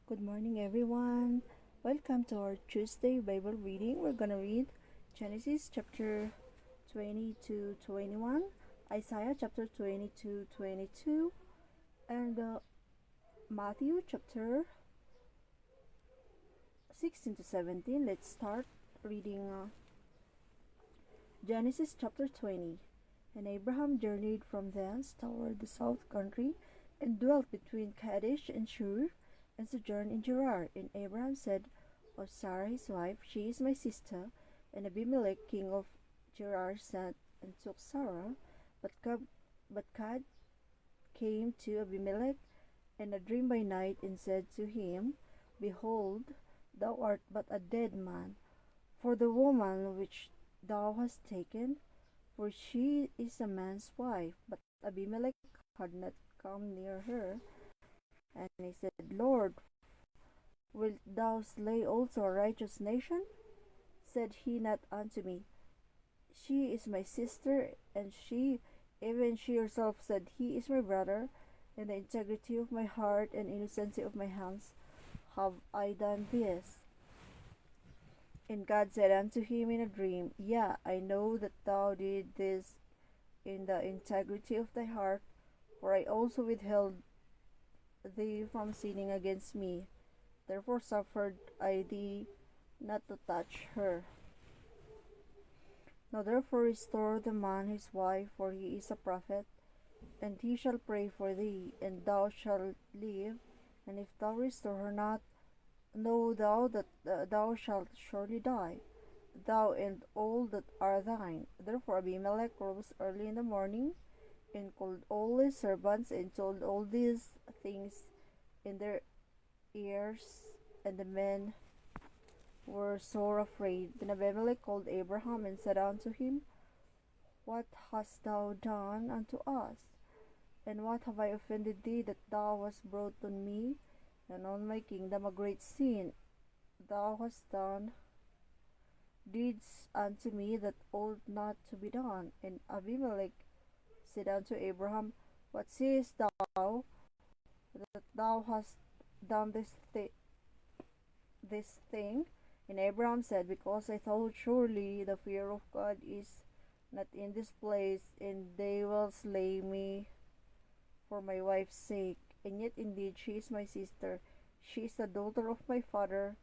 Good morning, everyone. Welcome to our Tuesday Bible reading. We're going to read Genesis chapter 20 to 21, Isaiah chapter 20 to 22, and Matthew chapter 16 to 17. Let's start reading Genesis chapter 20. And Abraham journeyed from thence toward the south country and dwelt between Kadesh and Shur and sojourned in Gerar. And Abraham said of Sarah his wife, She is my sister. And Abimelech king of Gerar sent and took Sarah. But God came to Abimelech in a dream by night and said to him, Behold, thou art but a dead man, for the woman which thou hast taken, for she is a man's wife. But Abimelech had not come near her. And he said, Lord, wilt thou slay also a righteous nation? Said he not unto me, She is my sister, and even she herself said, He is my brother, and the integrity of my heart and innocency of my hands have I done this. And God said unto him in a dream, Yea, I know that thou did this in the integrity of thy heart, for I also withheld thee from sinning against me. Therefore suffered I thee not to touch her. Now therefore restore the man his wife, for he is a prophet, and he shall pray for thee, and thou shalt live. And if thou restore her not, know thou that thou shalt surely die, thou and all that are thine. Therefore Abimelech rose early in the morning, and called all his servants, and told all these things in their ears, and the men were sore afraid. Then Abimelech called Abraham and said unto him, What hast thou done unto us? And what have I offended thee, that thou hast brought on me and on my kingdom a great sin? Thou hast done deeds unto me that ought not to be done. And Abimelech said unto Abraham, What sayest thou that thou hast done this thing? And Abraham said, Because I thought surely the fear of God is not in this place, and they will slay me for my wife's sake. And yet indeed she is my sister. She is the daughter of my father,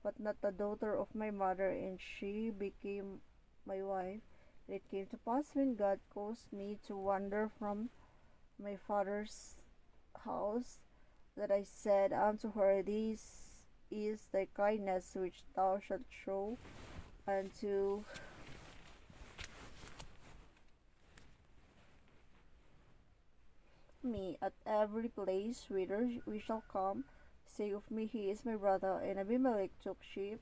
but not the daughter of my mother, and she became my wife. And it came to pass, when God caused me to wander from my father's house, that I said unto her, This is thy kindness which thou shalt show unto me at every place whither we shall come. Say of me, He is my brother. And Abimelech took sheep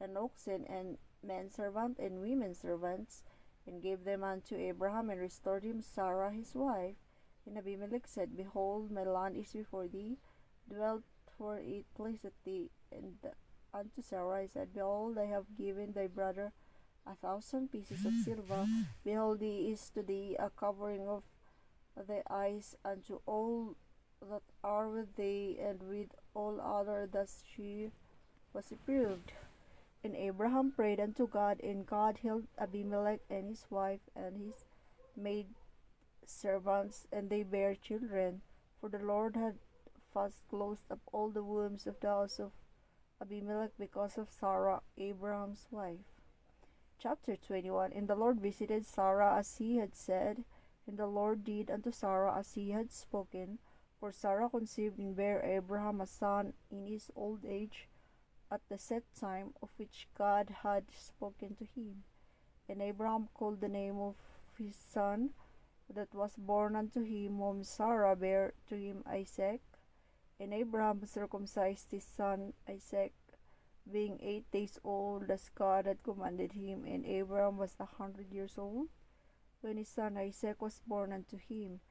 and oxen and men servants and women servants, and gave them unto Abraham, and restored him Sarah his wife. And Abimelech said, Behold, my land is before thee, dwell for it pleaseth thee. And unto Sarah he said, Behold, I have given thy brother 1,000 pieces of silver. Behold, he is to thee a covering of thy eyes unto all that are with thee, and with all other thus she was approved. And Abraham prayed unto God, and God healed Abimelech and his wife and his maid servants, and they bare children. For the Lord had fast closed up all the wombs of the house of Abimelech because of Sarah, Abraham's wife. Chapter 21. And the Lord visited Sarah as he had said, and the Lord did unto Sarah as he had spoken. For Sarah conceived and bare Abraham a son in his old age, at the set time of which God had spoken to him. And Abraham called the name of his son that was born unto him, whom Sarah bare to him, Isaac. And Abraham circumcised his son Isaac, being 8 days old, as God had commanded him. And Abraham was 100 years old when his son Isaac was born unto him.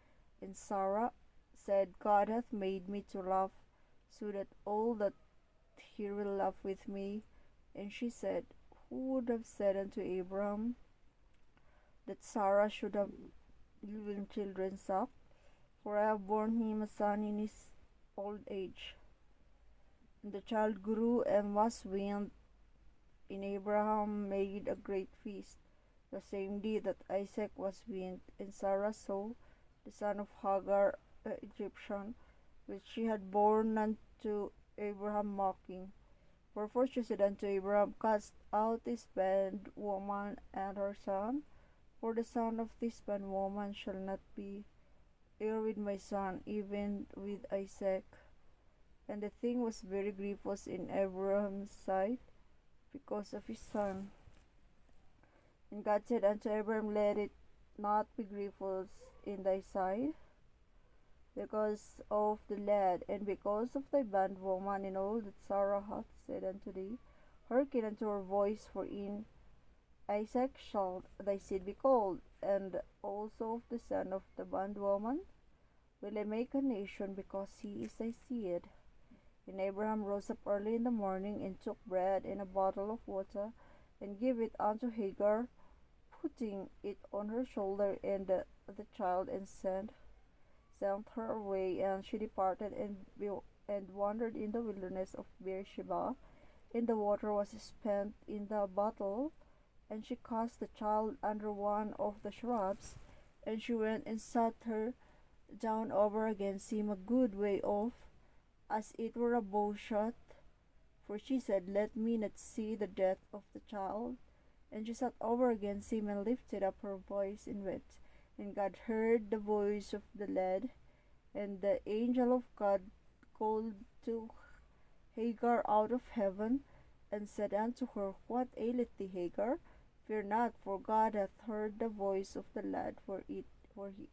And Sarah said, God hath made me to laugh, so that all that hear will laugh with me. And she said, Who would have said unto Abraham that Sarah should have given children suck? For I have borne him a son in his old age. And the child grew and was weaned, and Abraham made a great feast the same day that Isaac was weaned. And Sarah saw the son of Hagar the Egyptian, which she had borne unto Abraham mocking. Wherefore she said unto Abraham, Cast out this bondwoman and her son, for the son of this bondwoman shall not be heir with my son, even with Isaac. And the thing was very grievous in Abraham's sight because of his son. And God said unto Abraham, Let it not be grievous in thy sight because of the lad, and because of thy bondwoman, and all that Sarah hath said unto thee. Hearken unto her voice, for in Isaac shall thy seed be called, and also of the son of the bondwoman will I make a nation, because he is thy seed. And Abraham rose up early in the morning, and took bread and a bottle of water, and gave it unto Hagar, putting it on her shoulder, and the child, and sent her away. And she departed and wandered in the wilderness of Beersheba. And the water was spent in the bottle, and she cast the child under one of the shrubs, and she went and sat her down over against him a good way off, as it were a bow shot. For she said, Let me not see the death of the child. And she sat over against him, and lifted up her voice, and wept. And God heard the voice of the lad, and the angel of God called to Hagar out of heaven, and said unto her, What aileth thee, Hagar? Fear not, for God hath heard the voice of the lad, for he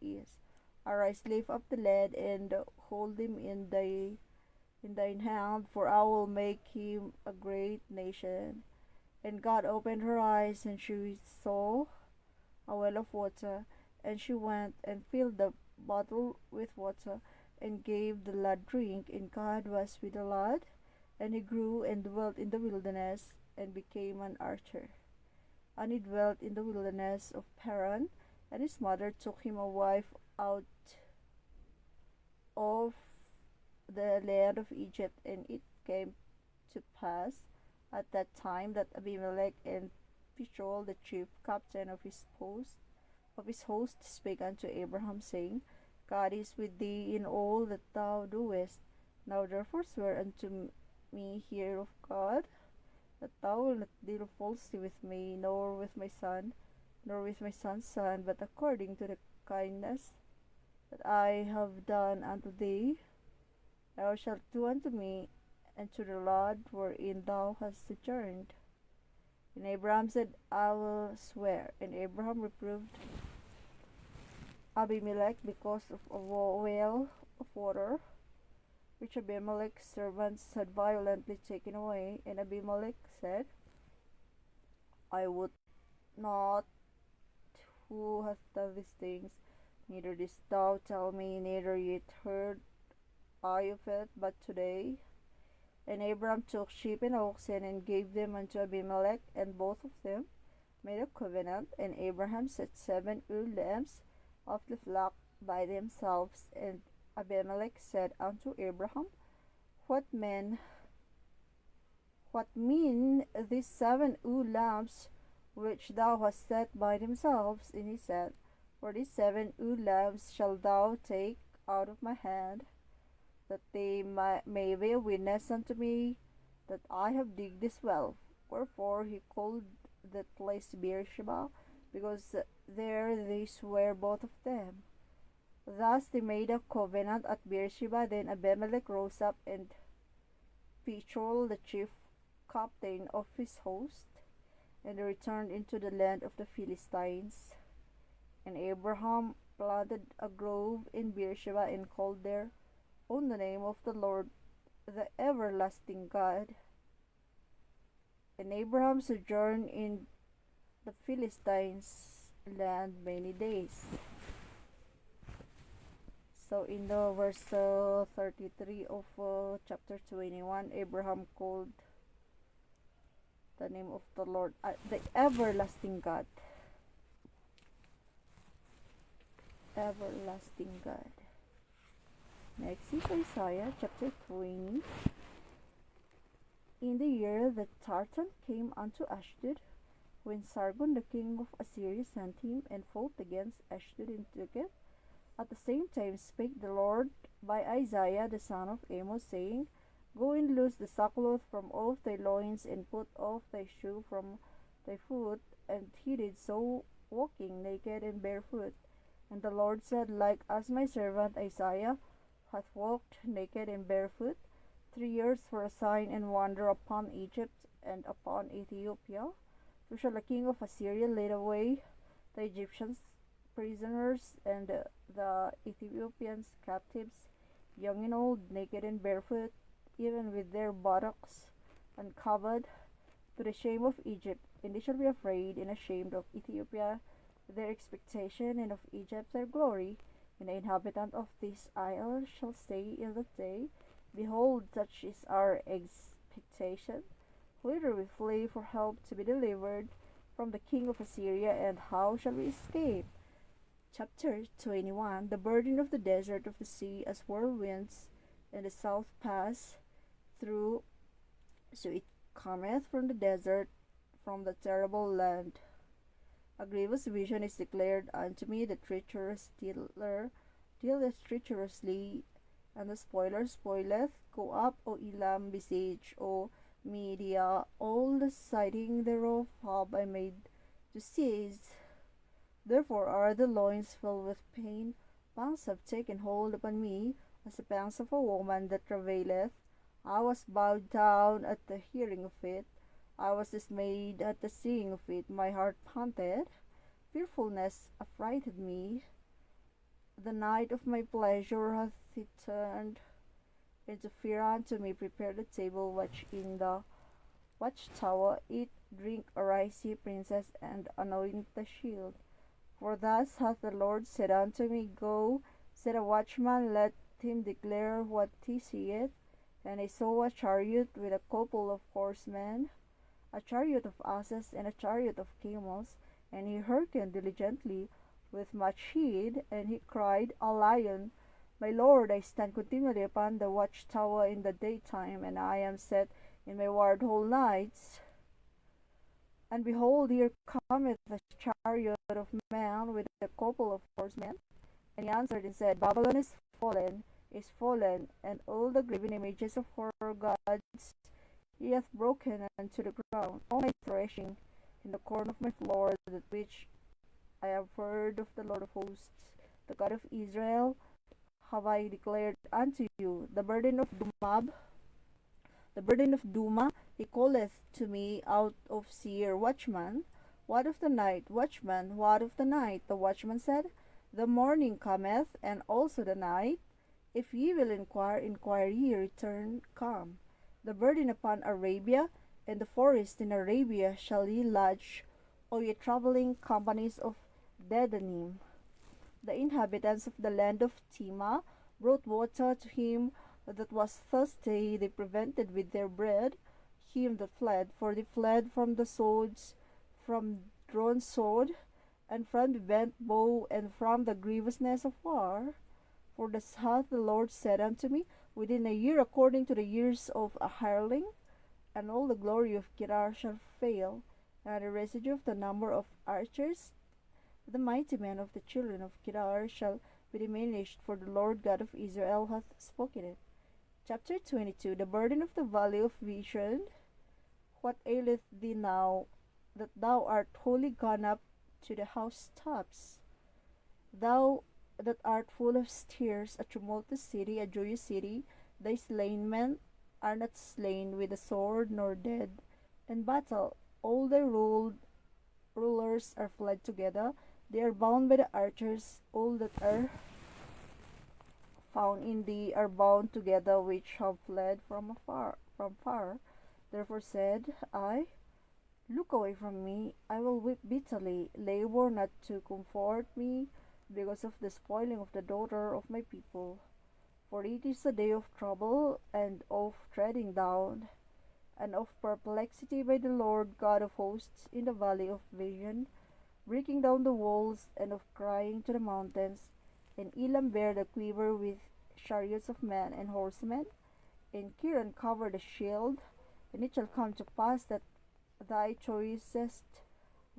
is. Arise, lift up the lad, and hold him in thine hand, for I will make him a great nation. And God opened her eyes, and she saw a well of water, and she went and filled the bottle with water, and gave the lad drink. And God was with the lad, and he grew and dwelt in the wilderness, and became an archer. And he dwelt in the wilderness of Paran, and his mother took him a wife out of the land of Egypt. And it came to pass at that time that Abimelech and Phicol, the chief captain of his host, spake unto Abraham, saying, God is with thee in all that thou doest. Now therefore swear unto me here of God, that thou wilt not deal falsely with me, nor with my son, nor with my son's son, but according to the kindness that I have done unto thee, thou shalt do unto me, and to the land wherein thou hast sojourned. And Abraham said, I will swear. And Abraham reproved Abimelech because of a well of water, which Abimelech's servants had violently taken away. And Abimelech said, I would not who hath done these things, neither didst thou tell me, neither yet heard I of it, but today. And Abram took sheep and oxen, and gave them unto Abimelech, and both of them made a covenant. And Abraham set 7 lambs of the flock by themselves. And Abimelech said unto Abraham, What mean these 7 lambs which thou hast set by themselves? And he said, For these 7 lambs shall thou take out of my hand, that they may bear witness unto me that I have digged this well. Wherefore he called that place Beersheba, because there they sware both of them. Thus they made a covenant at Beersheba. Then Abimelech rose up, and Phicol, the chief captain of his host, and they returned into the land of the Philistines. And Abraham planted a grove in Beersheba, and called there on the name of the Lord, the everlasting God. And Abraham sojourned in the Philistines' land many days. So in the verse 33 of chapter 21, Abraham called the name of the Lord, the everlasting God. Everlasting God. Next is Isaiah chapter 20. In the year that Tartan came unto Ashdod, when Sargon the king of Assyria sent him and fought against Ashdod and took it, at the same time spake the Lord by Isaiah the son of Amos, saying, Go and loose the sackcloth from off thy loins, and put off thy shoe from thy foot. And he did so, walking naked and barefoot. And the Lord said, Like as my servant Isaiah hath walked naked and barefoot 3 years for a sign and wonder upon Egypt and upon Ethiopia, so shall the king of Assyria lead away the Egyptians prisoners, and the Ethiopians captives, young and old, naked and barefoot, even with their buttocks uncovered, to the shame of Egypt. And they shall be afraid and ashamed of Ethiopia, their expectation, and of Egypt their glory. And the inhabitant of this isle shall say in that day, Behold, such is our expectation. Whither we flee for help to be delivered from the king of Assyria, and how shall we escape? Chapter 21. The burden of the desert of the sea, as whirlwinds in the south pass through, so it cometh from the desert, from the terrible land. A grievous vision is declared unto me, the treacherous dealer dealeth treacherously, and the spoiler spoileth. Go up, O Elam, besiege, O Media, all the siding thereof have I made to cease. Therefore are the loins filled with pain, pangs have taken hold upon me, as the pangs of a woman that travaileth. I was bowed down at the hearing of it, I was dismayed at the seeing of it, my heart panted, fearfulness affrighted me. The night of my pleasure hath it turned into fear unto me. Prepare the table, watch in the watchtower, eat, drink, arise, ye princess, and anoint the shield. For thus hath the Lord said unto me, Go, set a watchman, let him declare what he seeth. And I saw a chariot with a couple of horsemen, a chariot of asses, and a chariot of camels. And he hearkened diligently with much heed, and he cried, A lion! My Lord, I stand continually upon the watchtower in the daytime, and I am set in my ward whole nights. And behold, here cometh a chariot of man with a couple of horsemen. And he answered and said, Babylon is fallen, and all the graven images of her gods he hath broken unto the ground. All my threshing in the corn of my floor, that which I have heard of the Lord of hosts, the God of Israel, have I declared unto you. The burden of Duma, he calleth to me out of Seir, Watchman, what of the night? Watchman, what of the night? The watchman said, The morning cometh, and also the night. If ye will inquire, inquire ye, return, come. The burden upon Arabia, and the forest in Arabia shall ye lodge, O ye travelling companies of Dedanim. The inhabitants of the land of Tema brought water to him that was thirsty. They prevented with their bread him that fled, for they fled from the swords, from drawn sword, and from the bent bow, and from the grievousness of war. For thus hath the Lord said unto me, Within a year, according to the years of a hireling, and all the glory of Kedar shall fail, and the residue of the number of archers, the mighty men of the children of Kedar, shall be diminished, for the Lord God of Israel hath spoken it. Chapter 22. The burden of the valley of vision. What aileth thee now, that thou art wholly gone up to the housetops? Thou that art full of tears, a tumultuous city, a joyous city, thy slain men are not slain with the sword, nor dead in battle. All thy rulers are fled together, they are bound by the archers. All that are found in thee are bound together, which have fled from far. Therefore said I, Look away from me, I will weep bitterly, labor not to comfort me, because of the spoiling of the daughter of my people. For it is a day of trouble, and of treading down, and of perplexity by the Lord God of hosts in the valley of vision, breaking down the walls, and of crying to the mountains. And Elam bare the quiver with chariots of men and horsemen, and Kiran covered the shield, And it shall come to pass that thy choicest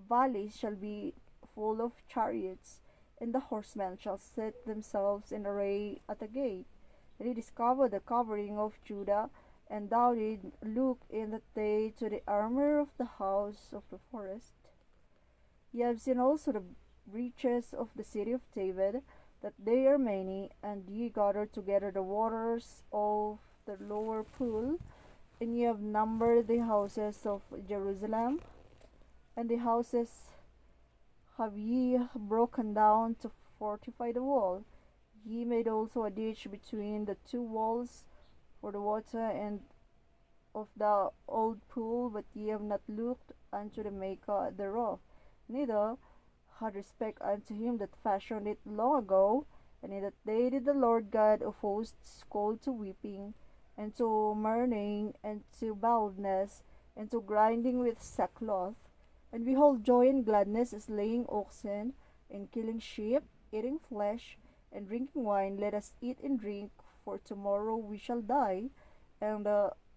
valleys shall be full of chariots, and the horsemen shall set themselves in array at the gate. And he discovered the covering of Judah, and thou did look in that day to the armor of the house of the forest. Ye have seen also the breaches of the city of David, that they are many, and ye gathered together the waters of the lower pool, and ye have numbered the houses of Jerusalem, and the houses have ye broken down to fortify the wall. Ye made also a ditch between the two walls for the water and of the old pool, but ye have not looked unto the maker thereof, neither had respect unto him that fashioned it long ago. And in that day did the Lord God of hosts call to weeping, and to mourning, and to baldness, and to grinding with sackcloth. And behold, joy and gladness is laying oxen, and killing sheep, eating flesh, and drinking wine. Let us eat and drink, for tomorrow we shall die. And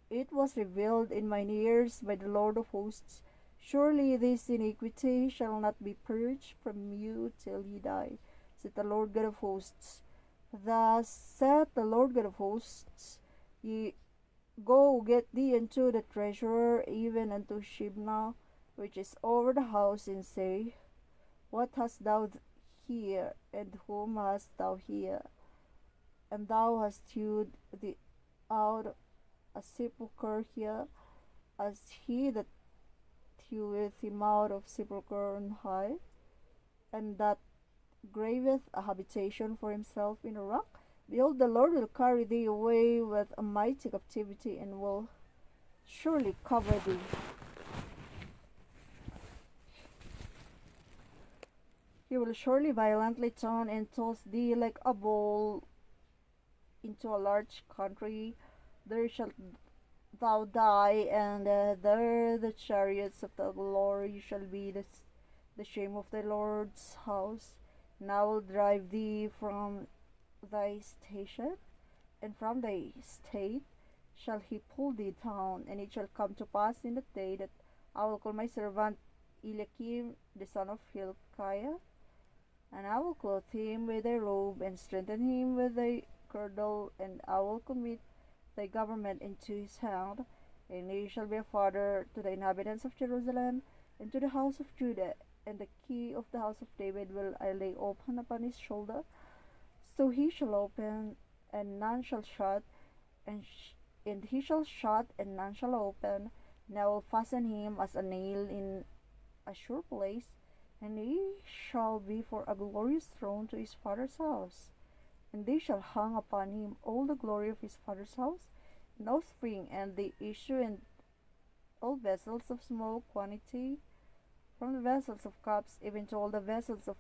it was revealed in mine ears by the Lord of hosts, surely this iniquity shall not be purged from you till ye die, saith the Lord God of hosts. Thus saith the Lord God of hosts, ye go get thee unto the treasurer, even unto Shebna, which is over the house, and say, What hast thou here, and whom hast thou here? And thou hast hewed thee out a sepulchre here, as he that heweth him out of sepulchre on high, and that graveth a habitation for himself in a rock. Behold, the Lord will carry thee away with a mighty captivity, and will surely cover thee. He will surely violently turn and toss thee like a ball into a large country. There shalt thou die, and there the chariots of the glory shall be the shame of the Lord's house. And I will drive thee from thy station, and from thy state shall he pull thee down. And it shall come to pass in that day that I will call my servant Eliakim the son of Hilkiah, and I will clothe him with a robe, and strengthen him with a girdle, and I will commit thy government into his hand, and he shall be a father to the inhabitants of Jerusalem, and to the house of Judah, and the key of the house of David will I lay open upon his shoulder. So he shall open, and none shall shut, and he shall shut, and none shall open. And I will fasten him as a nail in a sure place, and he shall be for a glorious throne to his father's house. And they shall hang upon him all the glory of his father's house, and offspring, and the issue, and all vessels of small quantity, from the vessels of cups, even to all the vessels of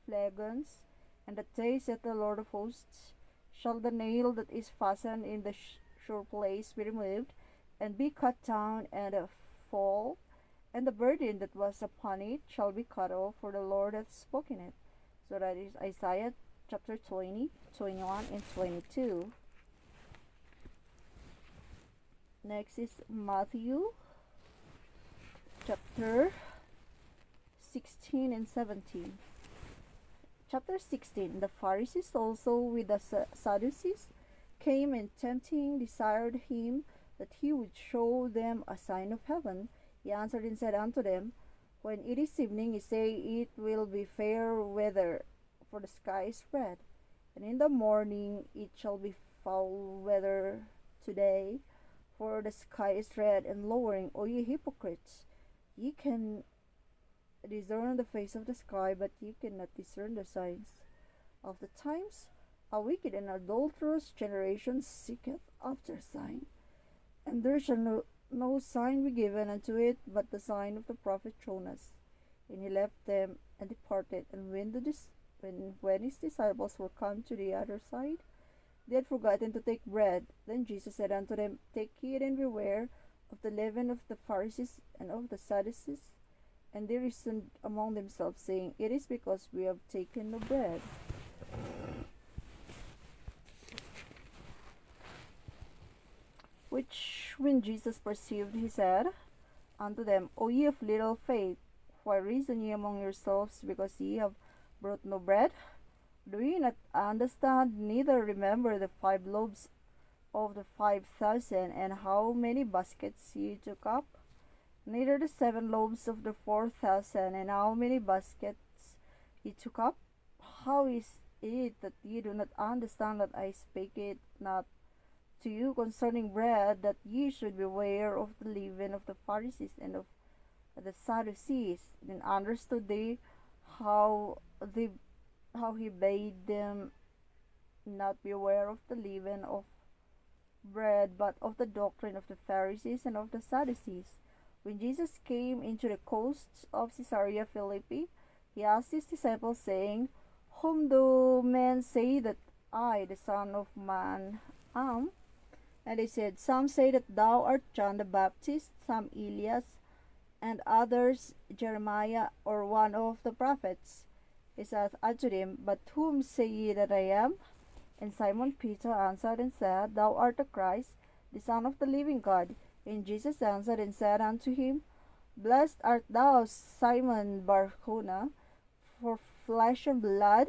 flagons. And that day, saith the Lord of hosts, shall the nail that is fastened in the sure place be removed, and be cut down, and fall, and the burden that was upon it shall be cut off, for the Lord hath spoken it. So that is Isaiah chapter 20, 21, and 22. Next is Matthew chapter 16 and 17. Chapter 16. The Pharisees also with the Sadducees came, and tempting desired him that he would show them a sign of heaven. He answered and said unto them, When it is evening, ye say, It will be fair weather, for the sky is red. And in the morning it shall be foul weather today, for the sky is red and lowering. O ye hypocrites, ye can discern the face of the sky, but ye cannot discern the signs of the times. A wicked and adulterous generation seeketh after sign, and there shall no sign be given unto it but the sign of the prophet Jonas. And he left them and departed. And when his disciples were come to the other side, they had forgotten to take bread. Then Jesus said unto them, Take heed and beware of the leaven of the Pharisees and of the Sadducees. And they reasoned among themselves, saying, It is because we have taken no bread. Which Which when Jesus perceived, he said unto them, O ye of little faith, why reason ye among yourselves, because ye have brought no bread? Do ye not understand, neither remember the 5 loaves of the 5,000, and how many baskets ye took up? Neither the 7 loaves of the 4,000, and how many baskets ye took up? How is it that ye do not understand that I spake it not to you concerning bread, that ye should beware of the leaven of the Pharisees and of the Sadducees? Then understood they how they how he bade them not beware of the leaven of bread, but of the doctrine of the Pharisees and of the Sadducees. When Jesus came into the coasts of Caesarea Philippi, he asked his disciples, saying, Whom do men say that I, the Son of Man, am? And they said, Some say that thou art John the Baptist, some Elias, and others Jeremiah, or one of the prophets. He said unto them, But whom say ye that I am? And Simon Peter answered and said, Thou art the Christ, the Son of the living God. And Jesus answered and said unto him, Blessed art thou, Simon Bar-Jonah, for flesh and blood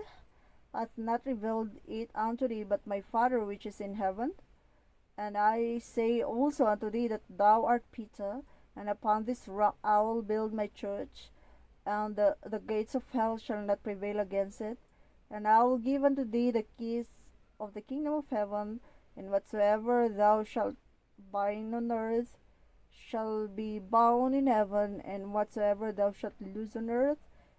hath not revealed it unto thee, but my Father which is in heaven. And I say also unto thee that thou art Peter, and upon this rock I will build my church, and the gates of hell shall not prevail against it. And I will give unto thee the keys of the kingdom of heaven, and whatsoever thou shalt bind on earth shall be bound in heaven, and whatsoever thou shalt loose on earth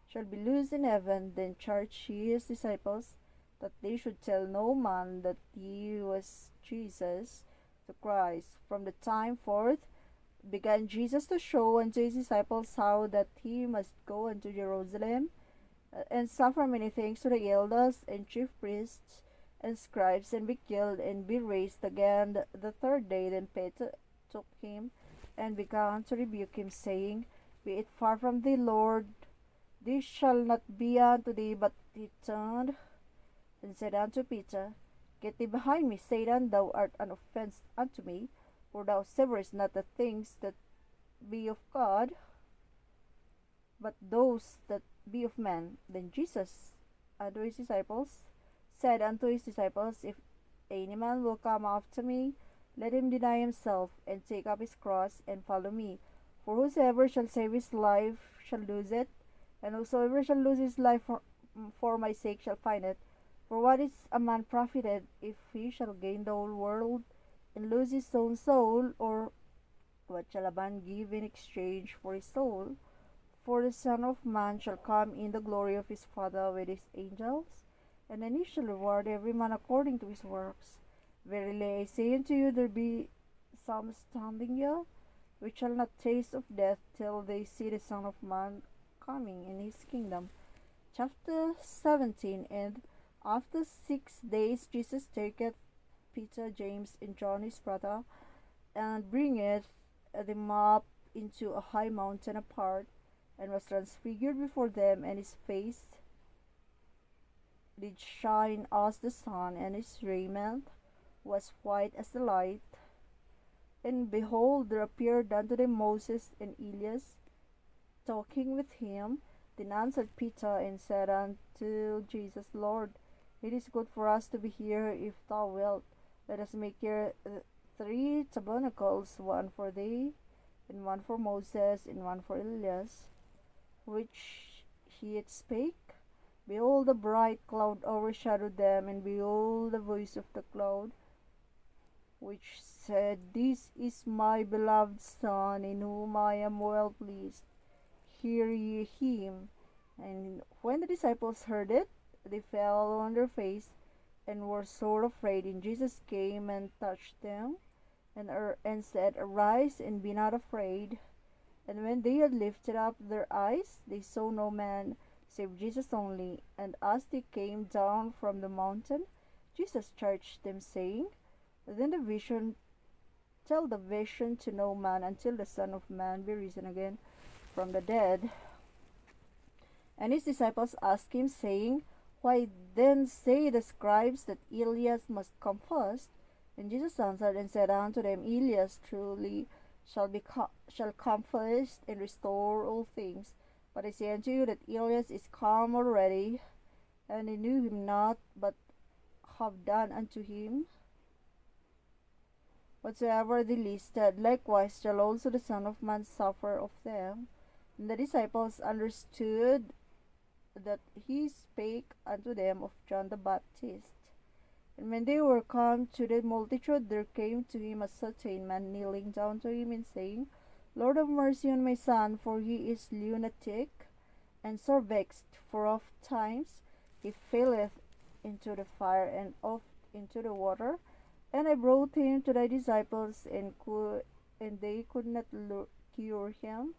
shall be loosed in heaven. Then charged he his disciples that they should tell no man that he was Jesus the Christ. From the time forth began Jesus to show unto his disciples how that he must go unto Jerusalem, and suffer many things to the elders and chief priests and scribes, and be killed, and be raised again the third day. Then Peter took him and began to rebuke him, saying, Be it far from thee, Lord, this shall not be unto thee. But he turned and said unto Peter, Get thee behind me, Satan, thou art an offense unto me, for thou severest not the things that be of God, but those that be of men. Then Jesus unto his disciples said unto his disciples, If any man will come after me, let him deny himself, and take up his cross, and follow me. For whosoever shall save his life shall lose it, and whosoever shall lose his life for my sake shall find it. For what is a man profited, if he shall gain the whole world, and lose his own soul? Or what shall a man give in exchange for his soul? For the Son of Man shall come in the glory of his Father with his angels, and then he shall reward every man according to his works. Verily I say unto you, there be some standing here, which shall not taste of death till they see the Son of Man coming in his kingdom. Chapter 17. And after 6 days Jesus taketh Peter, James, and John his brother, and bringeth them up into a high mountain apart, and was transfigured before them, and his face did shine as the sun, and his raiment was white as the light. And behold, there appeared unto them Moses and Elias, talking with him. Then answered Peter and said unto Jesus, Lord, it is good for us to be here. If thou wilt, let us make here 3 tabernacles, one for thee, and one for Moses, and one for Elias. Which he yet spake, behold, a bright cloud overshadowed them, and behold, the voice of the cloud, which said, This is my beloved Son, in whom I am well pleased. Hear ye him. And when the disciples heard it, they fell on their face, and were sore afraid. And Jesus came and touched them, and said, Arise, and be not afraid. And when they had lifted up their eyes, they saw no man, save Jesus only. And as they came down from the mountain, Jesus charged them, saying, Tell the vision to no man, until the Son of Man be risen again from the dead. And his disciples asked him, saying, Why then say the scribes that Elias must come first? And Jesus answered and said unto them, Elias truly shall come first and restore all things. But I say unto you that Elias is come already, and they knew him not, but have done unto him whatsoever they listed. Likewise shall also the Son of Man suffer of them. And the disciples understood that he spake unto them of John the Baptist. And when they were come to the multitude, there came to him a certain man, kneeling down to him, and saying, Lord, have mercy on my son, for he is lunatic, and sore vexed, for oft times he falleth into the fire, and oft into the water. And I brought him to thy disciples, and they could not cure him.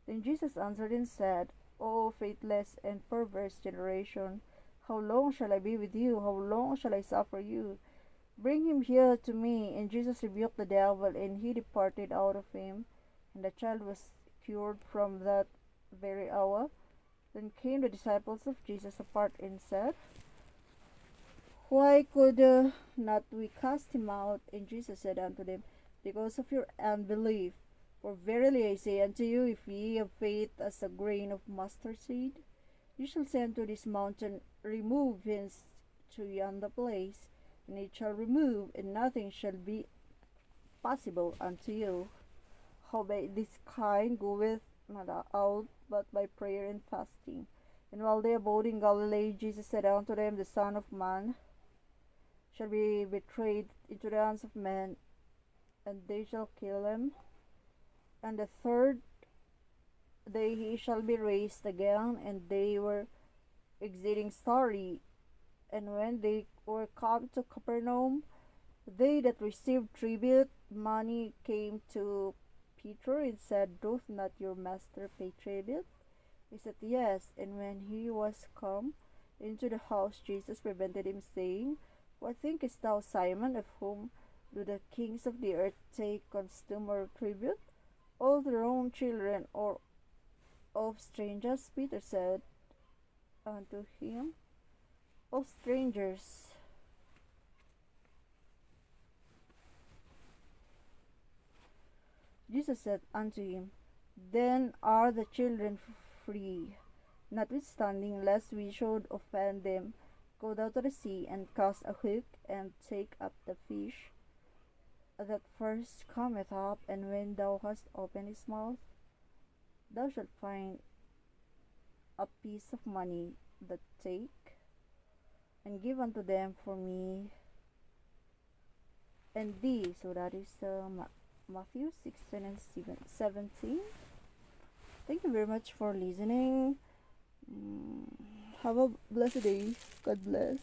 Then Jesus answered and said, O faithless and perverse generation, how long shall I be with you? How long shall I suffer you? Bring him here to me. And Jesus rebuked the devil, and he departed out of him. And the child was cured from that very hour. Then came the disciples of Jesus apart and said, Why could not we cast him out? And Jesus said unto them, Because of your unbelief. For verily I say unto you, if ye have faith as a grain of mustard seed, you shall say unto this mountain, Remove hence to yonder place, and it shall remove, and nothing shall be possible unto you. Howbeit this kind goeth not out but by prayer and fasting. And while they abode in Galilee, Jesus said unto them, The Son of Man shall be betrayed into the hands of men, and they shall kill him. And the third day he shall be raised again. And they were exceeding sorry. And when they were come to Capernaum, they that received tribute money came to Peter and said, Doth not your master pay tribute? He said, Yes. And when he was come into the house, Jesus prevented him, saying, What thinkest thou, Simon, of whom do the kings of the earth take customary tribute? Of their own children, or of strangers? Peter said unto him, Of strangers. Jesus said unto him, Then are the children free. Notwithstanding, lest we should offend them, go thou to the sea, and cast a hook, and take up the fish that first cometh up, and when thou hast opened his mouth, thou shalt find a piece of money. That take, and give unto them for me and thee. So that is Matthew 16 and 17. Thank you very much for listening. Have a blessed day. God bless.